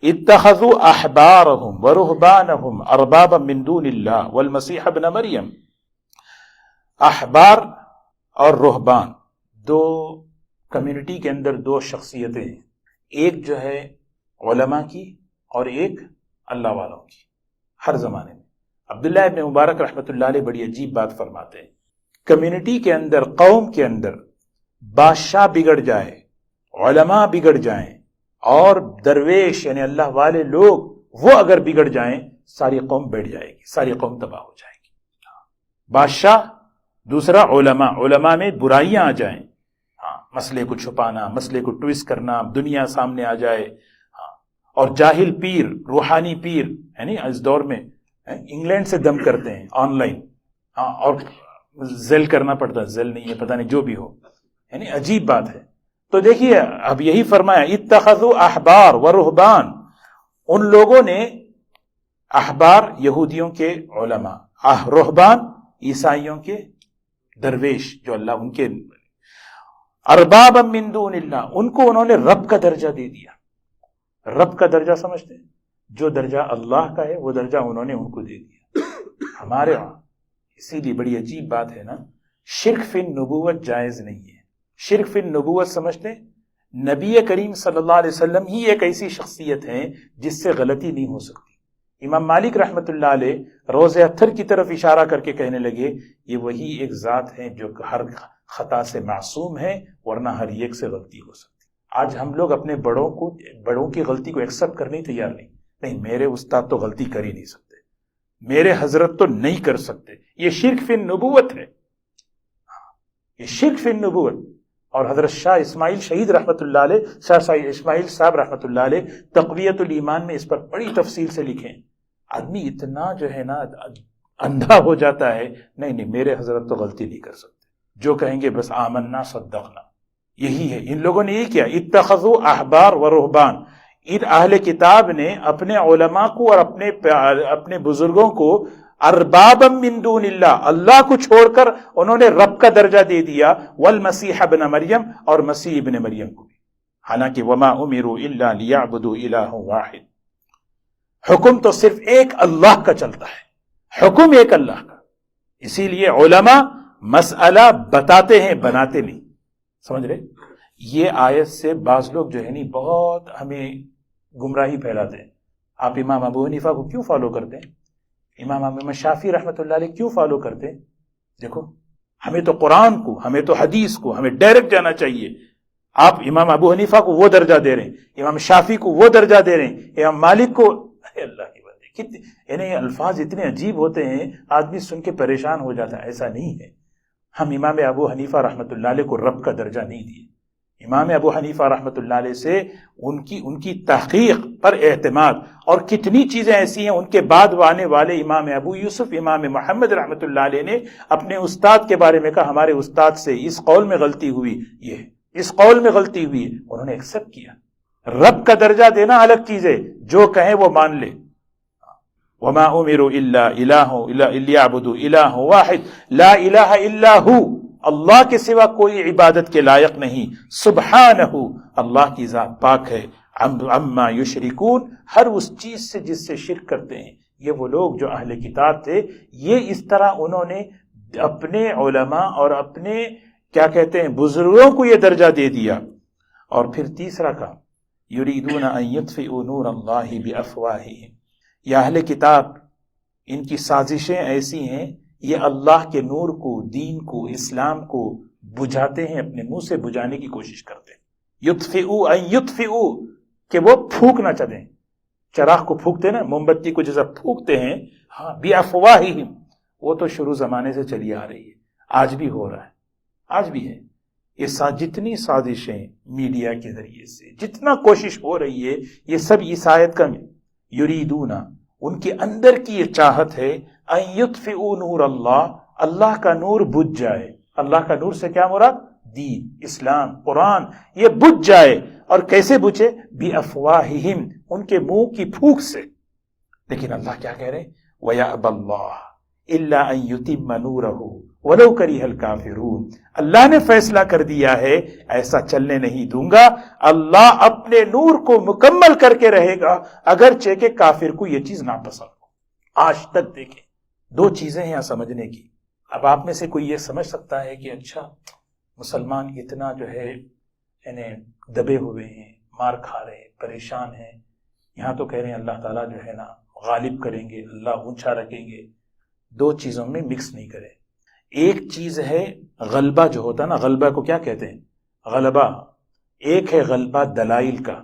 اتخذوا احبارهم ورهبانهم اربابا من دون اللہ والمسیح ابن مریم۔ احبار اور رہبان دو کمیونٹی کے اندر دو شخصیتیں ہیں، ایک جو ہے علماء کی اور ایک اللہ والوں کی، ہر زمانے میں۔ عبداللہ ابن مبارک رحمۃ اللہ علیہ بڑی عجیب بات فرماتے ہیں، کمیونٹی کے اندر، قوم کے اندر بادشاہ بگڑ جائے، علماء بگڑ جائیں، اور درویش یعنی اللہ والے لوگ وہ اگر بگڑ جائیں، ساری قوم بیٹھ جائے گی، ساری قوم تباہ ہو جائے گی۔ بادشاہ، دوسرا علماء میں برائیاں آ جائیں، مسئلے کو چھپانا، مسئلے کو ٹویسٹ کرنا، دنیا سامنے آ جائے، اور جاہل پیر، روحانی پیر، یعنی اس دور میں انگلینڈ سے دم کرتے ہیں آن لائن، اور زل کرنا پڑتا ہے، زل نہیں ہے، پتہ نہیں جو بھی ہو، یعنی عجیب بات ہے۔ تو دیکھیے اب یہی فرمایا، اتخذوا احبار و رہبان، ان لوگوں نے احبار یہودیوں کے علماء، رہبان عیسائیوں کے درویش جو اللہ ان کے، اربابا من دون اللہ، ان کو انہوں نے رب کا درجہ دے دیا۔ رب کا درجہ سمجھتے ہیں؟ جو درجہ اللہ کا ہے وہ درجہ انہوں نے ان کو دے دیا ہمارے وہاں۔ اسی لیے بڑی عجیب بات ہے نا، شرک فی النبوت جائز نہیں ہے۔ شرک فی النبوت سمجھتے ہیں؟ نبی کریم صلی اللہ علیہ وسلم ہی ایک ایسی شخصیت ہے جس سے غلطی نہیں ہو سکتی۔ امام مالک رحمۃ اللہ علیہ روز اتھر کی طرف اشارہ کر کے کہنے لگے، یہ وہی ایک ذات ہے جو ہر خطا سے معصوم ہے، ورنہ ہر ایک سے غلطی ہو سکتی۔ آج ہم لوگ اپنے بڑوں کی غلطی کو ایکسپٹ کرنے تیار نہیں، میرے استاد تو غلطی کر ہی نہیں سکتے، میرے حضرت تو نہیں کر سکتے۔ یہ شرک فی النبوت ہے، یہ شرک فی النبوت۔ اور حضرت شاہ اسماعیل شہید رحمۃ اللہ علیہ، شاہ اسماعیل صاحب رحمۃ اللہ علیہ تقویت الایمان میں اس پر بڑی تفصیل سے لکھیں۔ آدمی اتنا جو ہے نا اندھا ہو جاتا ہے، نہیں میرے حضرت تو غلطی نہیں کر سکتے، جو کہیں گے بس آمنا صدقنا، یہی ہے۔ ان لوگوں نے یہ کیا، اتخذوا احبار و رہبان، ان اہل کتاب نے اپنے علماء کو اور اپنے بزرگوں کو اربابا من دون اللہ، اللہ کو چھوڑ کر انہوں نے رب کا درجہ دے دیا، والمسیح ابن مریم، اور مسیح ابن مریم کو بھی۔ حالانکہ وما امروا الا لیعبدوا الہ واحد، حکم تو صرف ایک اللہ کا چلتا ہے، حکم ایک اللہ کا. اسی لیے علماء مسئلہ بتاتے ہیں، بناتے نہیں. سمجھ رہے؟ یہ آیت سے بعض لوگ جو ہے نہیں بہت ہمیں گمراہی پھیلاتے ہیں. آپ امام ابو حنیفہ کو کیوں فالو کرتے ہیں؟ امام شافعی رحمۃ اللہ علیہ کیوں فالو کرتے ہیں؟ دیکھو، ہمیں تو قرآن کو، ہمیں تو حدیث کو، ہمیں ڈائریکٹ جانا چاہیے. آپ امام ابو حنیفہ کو وہ درجہ دے رہے ہیں، امام شافعی کو وہ درجہ دے رہے ہیں، امام مالک کو. اللہ کی بندے، کتنے یعنی الفاظ اتنے عجیب ہوتے ہیں، آدمی سن کے پریشان ہو جاتا ہے. ایسا نہیں ہے. ہم امام ابو حنیفہ رحمۃ اللہ علیہ کو رب کا درجہ نہیں دیے. امام ابو حنیفہ رحمۃ اللہ علیہ سے ان کی تحقیق پر اعتماد، اور کتنی چیزیں ایسی ہیں ان کے بعد آنے والے امام ابو یوسف، امام محمد رحمۃ اللہ علیہ نے اپنے استاد کے بارے میں کہا ہمارے استاد سے اس قول میں غلطی ہوئی، یہ اس قول میں غلطی ہوئی، انہوں نے ایکسپٹ کیا. رب کا درجہ دینا الگ چیز ہے، جو کہیں وہ مان لے. وما امروا الا لیعبدوا الہ واحد لا الہ الا ہو، اللہ کے سوا کوئی عبادت کے لائق نہیں. سبحانہ، اللہ کی ذات پاک ہے. عما یشرکون، ہر اس چیز سے جس سے شرک کرتے ہیں. یہ وہ لوگ جو اہل کتاب تھے، یہ اس طرح انہوں نے اپنے علماء اور اپنے کیا کہتے ہیں بزرگوں کو یہ درجہ دے دیا. اور پھر تیسرا کام، یریدون ان یطفئوا نور اللہ بافواہہم. یہ اہل کتاب، ان کی سازشیں ایسی ہیں، یہ اللہ کے نور کو، دین کو، اسلام کو بجھاتے ہیں، اپنے منہ سے بجھانے کی کوشش کرتے ہیں. یطفئوا ان یطفئوا، کہ وہ پھونکنا چاہیں. چراغ کو پھونکتے ہیں نا، موم بتی کو جیسا پھونکتے ہیں. ہاں، بافواہہم، وہ تو شروع زمانے سے چلی آ رہی ہے، آج بھی ہو رہا ہے، آج بھی ہے. یہ جتنی سازشیں میڈیا کے ذریعے سے، جتنا کوشش ہو رہی ہے، یہ سب اس آیت کا یریدون، ان کے اندر کی یہ چاہت ہے ان یطفئوا نور اللہ، اللہ کا نور بجھ جائے. اللہ کا نور سے کیا مراد؟ دین، اسلام، قرآن، یہ بجھ جائے. اور کیسے بجھے؟ بافواہہم، ان کے منہ کی پھونک سے. لیکن اللہ کیا کہہ رہے ہیں؟ وَيَأْبَى اللَّهُ إِلَّا أَن يُتِمَّ نُورَهُ وَلَوْ كَرِهَ الْكَافِرُونَ. اللہ نے فیصلہ کر دیا ہے، ایسا چلنے نہیں دوں گا. اللہ اپنے نور کو مکمل کر کے رہے گا، اگرچہ کہ کافر کو یہ چیز ناپسند ہو. آج تک دیکھیں، دو چیزیں ہیں یہاں سمجھنے کی. اب آپ میں سے کوئی یہ سمجھ سکتا ہے کہ اچھا مسلمان اتنا جو ہے یعنی دبے ہوئے ہیں، مار کھا رہے ہیں، پریشان ہیں، یہاں تو کہہ رہے ہیں اللہ تعالیٰ جو ہے نا غالب کریں گے، اللہ اونچا رکھیں گے. دو چیزوں میں مکس نہیں کریں. ایک چیز ہے غلبہ جو ہوتا ہے نا، غلبہ کو کیا کہتے ہیں؟ غلبہ. ایک ہے غلبہ دلائل کا،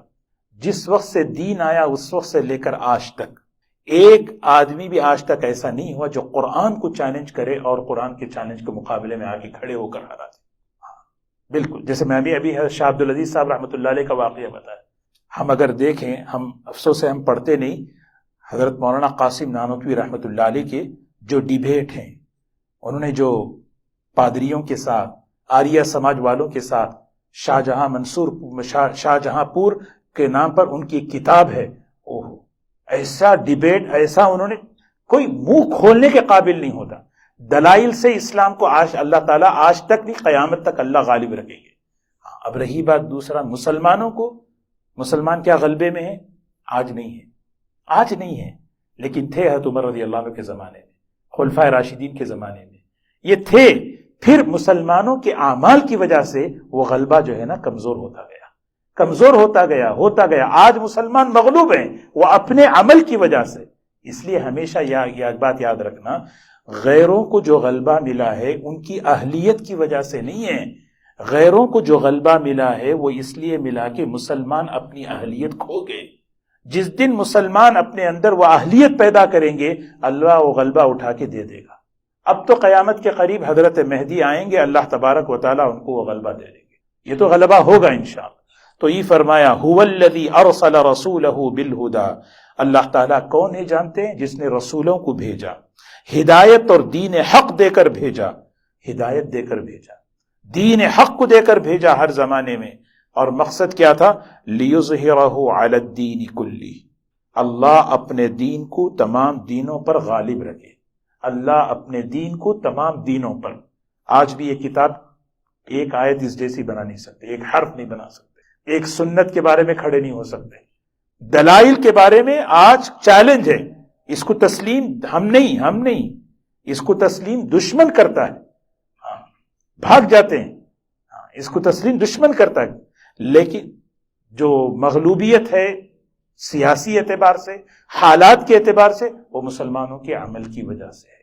جس وقت سے دین آیا اس وقت سے لے کر آج تک ایک آدمی بھی آج تک ایسا نہیں ہوا جو قرآن کو چیلنج کرے اور قرآن کے چیلنج کے مقابلے میں آگے کھڑے ہو کر ہرا دے. بالکل جیسے میں ابھی شاہ عبد العزیز صاحب رحمۃ اللہ علیہ کا واقعہ بتایا. ہم اگر دیکھیں، ہم افسوس ہے ہم پڑھتے نہیں. حضرت مولانا قاسم نانوتوی رحمۃ اللہ علیہ کے جو ڈیبیٹ ہیں، انہوں نے جو پادریوں کے ساتھ، آریہ سماج والوں کے ساتھ، شاہ جہاں پور کے نام پر ان کی کتاب ہے، ایسا ڈیبیٹ، ایسا انہوں نے کوئی منہ کھولنے کے قابل نہیں ہوتا. دلائل سے اسلام کو آج اللہ تعالیٰ آج تک نہیں، قیامت تک اللہ غالب رکھیں گے. اب رہی بات دوسرا، مسلمانوں کو، مسلمان کیا غلبے میں ہیں؟ آج نہیں ہے، آج نہیں ہے، لیکن تھے حضرت عمر رضی اللہ عنہ کے زمانے میں، خلفائے راشدین کے زمانے میں یہ تھے. پھر مسلمانوں کے اعمال کی وجہ سے وہ غلبہ جو ہے نا کمزور ہوتا گیا، کمزور ہوتا گیا. آج مسلمان مغلوب ہیں وہ اپنے عمل کی وجہ سے. اس لیے ہمیشہ یہ بات یاد رکھنا، غیروں کو جو غلبہ ملا ہے ان کی اہلیت کی وجہ سے نہیں ہے. غیروں کو جو غلبہ ملا ہے وہ اس لیے ملا کہ مسلمان اپنی اہلیت کھو گئے. جس دن مسلمان اپنے اندر وہ اہلیت پیدا کریں گے، اللہ وہ غلبہ اٹھا کے دے دے گا. اب تو قیامت کے قریب حضرت مہدی آئیں گے، اللہ تبارک و تعالیٰ ان کو وہ غلبہ دے دیں گے. یہ تو غلبہ ہوگا انشاءاللہ. تو یہ فرمایا هو الذی ارسل رسولہ بالہدی، اللہ تعالیٰ کون ہے جانتے ہیں؟ جس نے رسولوں کو بھیجا، ہدایت اور دین حق دے کر بھیجا. ہدایت دے کر بھیجا، دین حق کو دے کر بھیجا ہر زمانے میں. اور مقصد کیا تھا؟ لیظہرہ علی الدین کلہ، اللہ اپنے دین کو تمام دینوں پر غالب رکھے. اللہ اپنے دین کو تمام دینوں پر. آج بھی یہ کتاب ایک آیت اس جیسی بنا نہیں سکتے، ایک حرف نہیں بنا سکتے. ایک سنت کے بارے میں کھڑے نہیں ہو سکتے. دلائل کے بارے میں آج چیلنج ہے. اس کو تسلیم ہم نہیں اس کو تسلیم دشمن کرتا ہے. بھاگ جاتے ہیں. اس کو تسلیم دشمن کرتا ہے. لیکن جو مغلوبیت ہے سیاسی اعتبار سے، حالات کے اعتبار سے، وہ مسلمانوں کے عمل کی وجہ سے ہے.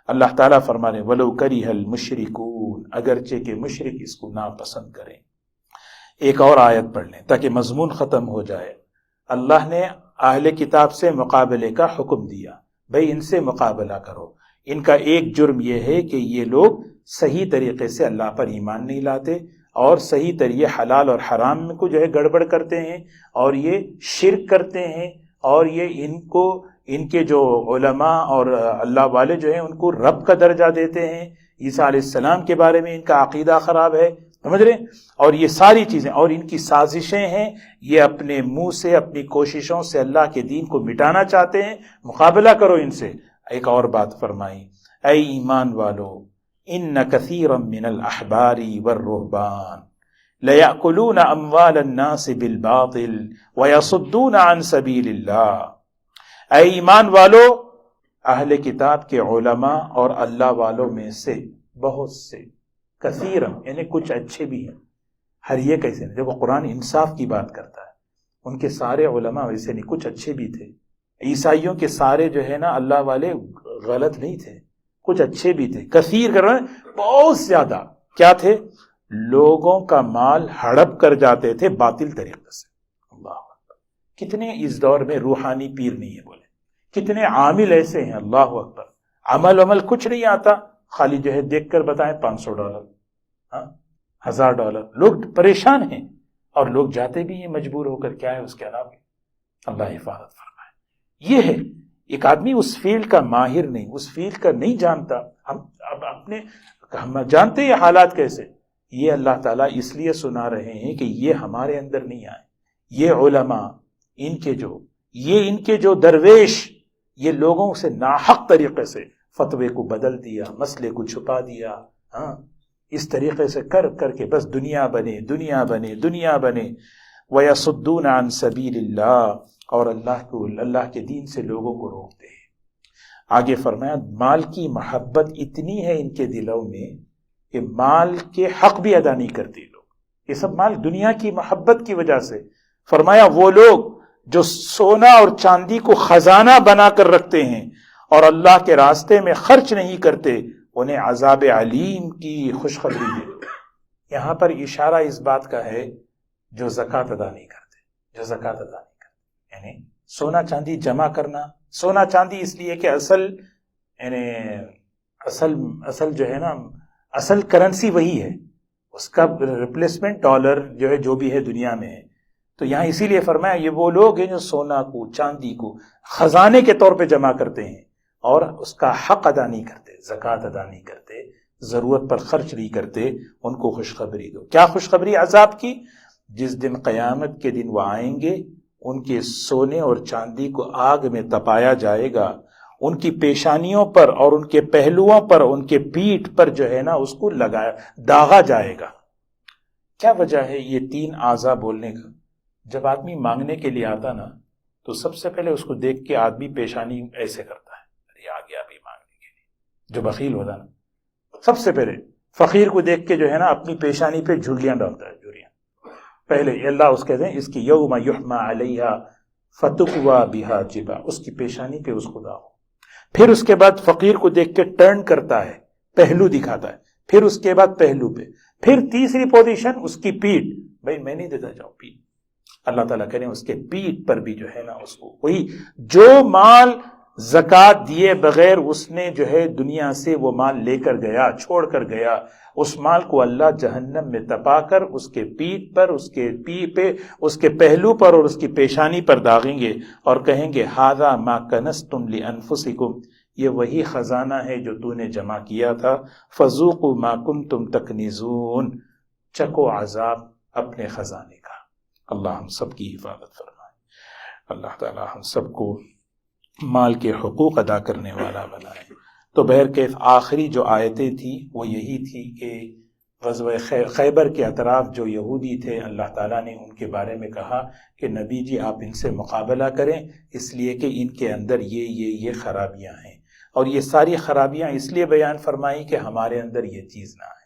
اللہ تعالیٰ فرمانے وَلَوْ كَرِهَ الْمُشْرِكُونَ، اگرچہ کہ مشرک اس کو ناپسند کریں. ایک اور آیت پڑھ لیں تاکہ مضمون ختم ہو جائے. اللہ نے اہل کتاب سے مقابلے کا حکم دیا، بھئی ان سے مقابلہ کرو. ان کا ایک جرم یہ ہے کہ یہ لوگ صحیح طریقے سے اللہ پر ایمان نہیں لاتے اور صحیح طریقے حلال اور حرام میں کو جو ہے گڑبڑ کرتے ہیں اور یہ شرک کرتے ہیں اور یہ ان کے جو علماء اور اللہ والے جو ہیں ان کو رب کا درجہ دیتے ہیں. عیسیٰ علیہ السلام کے بارے میں ان کا عقیدہ خراب ہے، سمجھ رہے ہیں؟ اور یہ ساری چیزیں اور ان کی سازشیں ہیں. یہ اپنے منہ سے اپنی کوششوں سے اللہ کے دین کو مٹانا چاہتے ہیں. مقابلہ کرو ان سے. ایک اور بات فرمائی، اے ایمان والو، ان کثیرا من الاحبار والرہبان لیأکلون اموال الناس بالباطل ویصدون عن سبیل اللہ. اے ایمان والو، اہل کتاب کے علماء اور اللہ والوں میں سے بہت سے، کثیرا یعنی کچھ اچھے بھی ہیں. ہر یہ کیسے نہیں؟ دیکھو قرآن انصاف کی بات کرتا ہے. ان کے سارے علماء ویسے نہیں، کچھ اچھے بھی تھے. عیسائیوں کے سارے جو ہے نا اللہ والے غلط نہیں تھے، کچھ اچھے بھی تھے. کثیر کر رہے ہیں، بہت زیادہ کیا تھے؟ لوگوں کا مال ہڑپ کر جاتے تھے باطل طریقے سے. اللہ اکبر. کتنے اس دور میں روحانی پیر نہیں ہے بولے، کتنے عامل ایسے ہیں. اللہ اکبر. عمل کچھ نہیں آتا، خالی جو ہے دیکھ کر بتائیں $500، $1000. لوگ پریشان ہیں اور لوگ جاتے بھی ہیں مجبور ہو کر. کیا ہے اس کے علاوہ؟ اللہ حفاظت فرمائے. یہ ہے ایک آدمی اس فیلڈ کا ماہر نہیں، اس فیلڈ کا نہیں جانتا. ہم جانتے ہیں حالات کیسے. یہ اللہ تعالیٰ اس لیے سنا رہے ہیں کہ یہ ہمارے اندر نہیں آئے. یہ علماء، ان کے جو درویش، یہ لوگوں سے ناحق طریقے سے فتوے کو بدل دیا، مسئلے کو چھپا دیا. اس طریقے سے کر کے بس دنیا بنے. وَيَصُدُّونَ عَن سَبِيلِ اللَّهِ، اور اللہ کے دین سے لوگوں کو روکتے ہیں. آگے فرمایا مال کی محبت اتنی ہے ان کے دلوں میں کہ مال کے حق بھی ادا نہیں کرتے لوگ. یہ سب مال دنیا کی محبت کی وجہ سے. فرمایا وہ لوگ جو سونا اور چاندی کو خزانہ بنا کر رکھتے ہیں اور اللہ کے راستے میں خرچ نہیں کرتے، انہیں عذاب علیم کی خوشخبری دے. یہاں پر اشارہ اس بات کا ہے جو زکوٰۃ ادا نہیں کرتے. یعنی سونا چاندی جمع کرنا، سونا چاندی اس لیے کہ اصل جو ہے نا، اصل کرنسی وہی ہے، اس کا ریپلیسمنٹ ڈالر جو ہے جو بھی ہے دنیا میں ہے. تو یہاں اسی لیے فرمایا یہ وہ لوگ ہیں جو سونا کو چاندی کو خزانے کے طور پہ جمع کرتے ہیں اور اس کا حق ادا نہیں کرتے، زکوٰۃ ادا نہیں کرتے، ضرورت پر خرچ نہیں کرتے. ان کو خوشخبری دو. کیا خوشخبری؟ عذاب کی. جس دن قیامت کے دن وہ آئیں گے، ان کے سونے اور چاندی کو آگ میں تپایا جائے گا. ان کی پیشانیوں پر اور ان کے پہلوؤں پر، ان کے پیٹھ پر جو ہے نا اس کو داغا جائے گا. کیا وجہ ہے یہ 3 اعضاء بولنے کا؟ جب آدمی مانگنے کے لیے آتا نا تو سب سے پہلے اس کو دیکھ کے آدمی پیشانی ایسے کرتا ہے، ارے آ گیا ابھی مانگنے کے لیے. جو بخیل ہوتا نا سب سے پہلے فقیر کو دیکھ کے جو ہے نا اپنی پیشانی پہ جھلیاں ڈالتا ہے. پہلے اللہ اس کہتے ہیں اس کی یوم یحما علیہا فتکوا بہا جبا، اس کی پیشانی پہ اس کو داغو. پھر اس کے بعد فقیر کو دیکھ کے ٹرن کرتا ہے، پہلو دکھاتا ہے. پھر اس کے بعد پہلو پہ، پھر تیسری پوزیشن اس کی پیٹھ. بھائی میں نہیں دیتا، جاؤ پیٹھ. اللہ تعالیٰ کہتے ہیں اس کے پیٹھ پر بھی جو ہے نا اس کو وہی جو مال زکوٰۃ دیے بغیر اس نے جو ہے دنیا سے وہ مال لے کر گیا، چھوڑ کر گیا، اس مال کو اللہ جہنم میں تپا کر اس کے پیٹھ پر، اس کے پہ، اس کے پہلو پر اور اس کی پیشانی پر داغیں گے اور کہیں گے ھذا ما کنزتم لانفسکم، یہ وہی خزانہ ہے جو تو نے جمع کیا تھا. فذوقوا ما کنتم تکنزون، چکو عذاب اپنے خزانے کا. اللہ ہم سب کی حفاظت فرمائے. اللہ تعالی ہم سب کو مال کے حقوق ادا کرنے والا بنائے. تو بہرکیف آخری جو آیتیں تھیں وہ یہی تھی کہ غزوہ خیبر کے اطراف جو یہودی تھے، اللہ تعالیٰ نے ان کے بارے میں کہا کہ نبی جی آپ ان سے مقابلہ کریں، اس لیے کہ ان کے اندر یہ خرابیاں ہیں، اور یہ ساری خرابیاں اس لیے بیان فرمائی کہ ہمارے اندر یہ چیز نہ آئے۔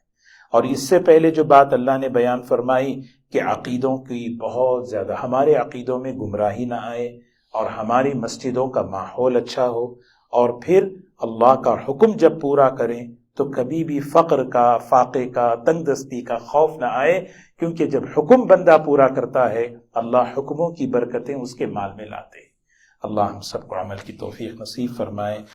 اور اس سے پہلے جو بات اللہ نے بیان فرمائی کہ عقیدوں کی بہت زیادہ، ہمارے عقیدوں میں گمراہی نہ آئے، اور ہماری مسجدوں کا ماحول اچھا ہو، اور پھر اللہ کا حکم جب پورا کریں تو کبھی بھی فقر کا، فاقے کا، تنگ دستی کا خوف نہ آئے، کیونکہ جب حکم بندہ پورا کرتا ہے اللہ حکموں کی برکتیں اس کے مال میں لاتے ہیں۔ اللہ ہم سب کو عمل کی توفیق نصیب فرمائے۔